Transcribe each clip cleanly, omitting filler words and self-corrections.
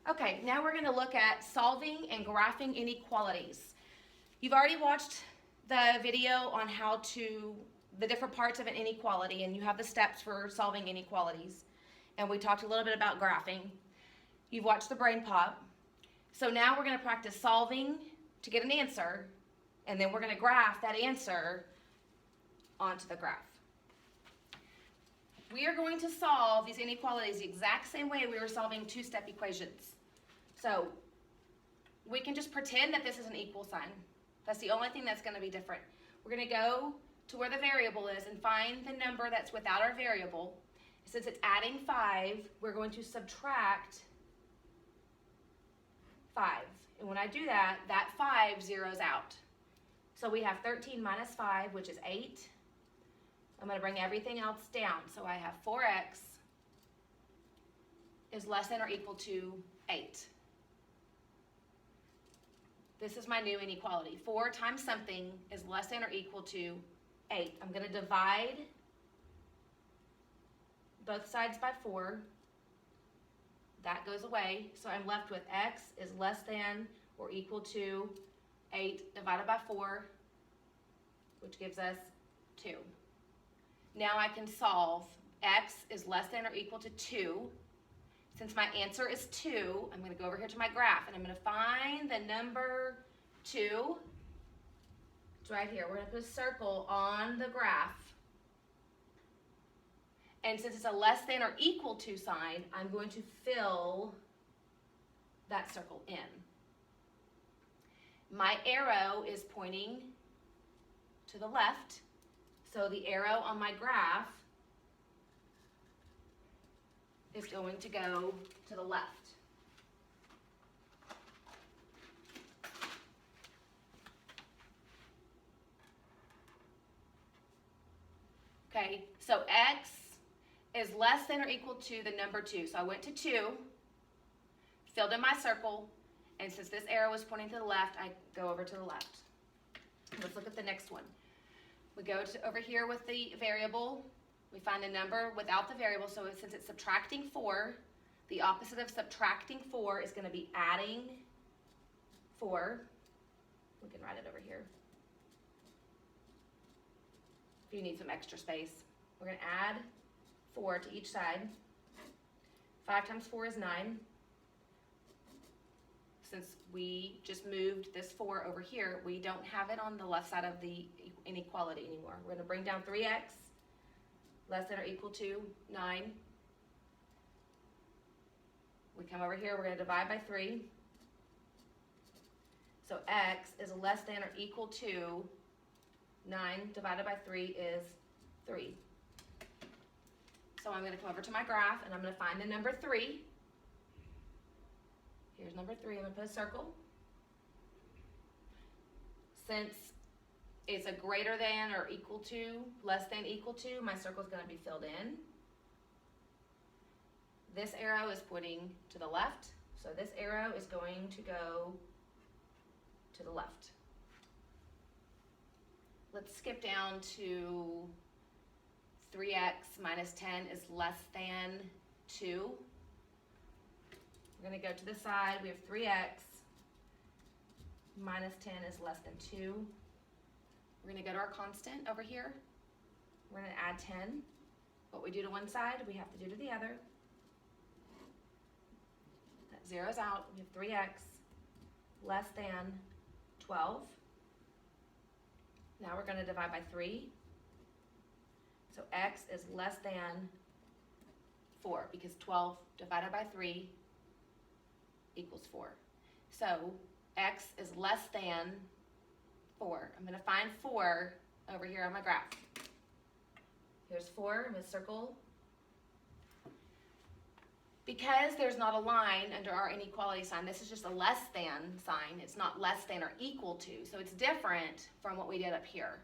Okay, now we're going to look at solving and graphing inequalities. You've already watched the video on the different parts of an inequality, and you have the steps for solving inequalities. And we talked a little bit about graphing. You've watched the brain pop. So now we're going to practice solving to get an answer, and then we're going to graph that answer onto the graph. We are going to solve these inequalities the exact same way we were solving two-step equations. So we can just pretend that this is an equal sign. That's the only thing that's going to be different. We're going to go to where the variable is and find the number that's without our variable. Since it's adding 5, we're going to subtract 5. And when I do that, that 5 zeroes out. So we have 13 minus 5, which is 8. I'm going to bring everything else down. So I have 4x is less than or equal to 8. This is my new inequality. 4 times something is less than or equal to 8. I'm going to divide both sides by 4. That goes away. So I'm left with x is less than or equal to 8 divided by 4, which gives us 2. Now I can solve x is less than or equal to 2. Since my answer is 2, I'm going to go over here to my graph, and I'm going to find the number 2. It's right here. We're going to put a circle on the graph. And since it's a less than or equal to sign, I'm going to fill that circle in. My arrow is pointing to the left, so the arrow on my graph is going to go to the left. Okay, so x is less than or equal to the number 2. So I went to 2, filled in my circle, and since this arrow is pointing to the left, I go over to the left. Let's look at the next one. We go over here with the variable. We find a number without the variable, so since it's subtracting 4, the opposite of subtracting 4 is going to be adding 4. We can write it over here if you need some extra space. We're going to add 4 to each side. 5 times 4 is 9. Since we just moved this 4 over here, we don't have it on the left side of the inequality anymore. We're going to bring down 3x less than or equal to 9. We come over here, we're going to divide by 3. So x is less than or equal to 9 divided by 3 is 3. So I'm going to come over to my graph, and I'm going to find the number 3. Here's number 3. I'm going to put a circle. Since it's a greater than or equal to, less than equal to, my circle is going to be filled in. This arrow is pointing to the left, so this arrow is going to go to the left. Let's skip down to 3x minus 10 is less than 2. We're going to go to the side. We have 3x minus 10 is less than 2. We're going to go to our constant over here. We're going to add 10. What we do to one side, we have to do to the other. That zeroes out. We have 3x less than 12. Now we're going to divide by 3. So x is less than 4 because 12 divided by 3 equals 4. So x is less than 4. I'm going to find 4 over here on my graph. Here's 4. I'm going to circle. Because there's not a line under our inequality sign, this is just a less than sign. It's not less than or equal to, so it's different from what we did up here.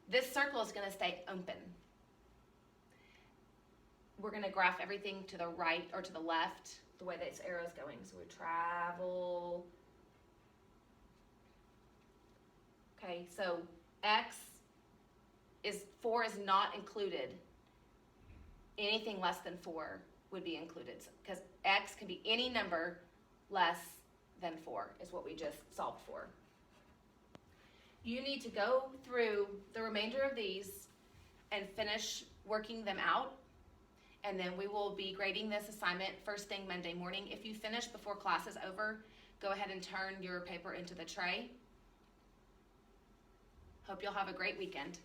This circle is going to stay open. We're going to graph everything to the right or to the left, the way this arrow is going. So we travel. Okay, so x is 4 is not included. Anything less than 4 would be included, because x can be any number less than 4 is what we just solved for. You need to go through the remainder of these and finish working them out, and then we will be grading this assignment first thing Monday morning. If you finish before class is over, go ahead and turn your paper into the tray. Hope you'll have a great weekend.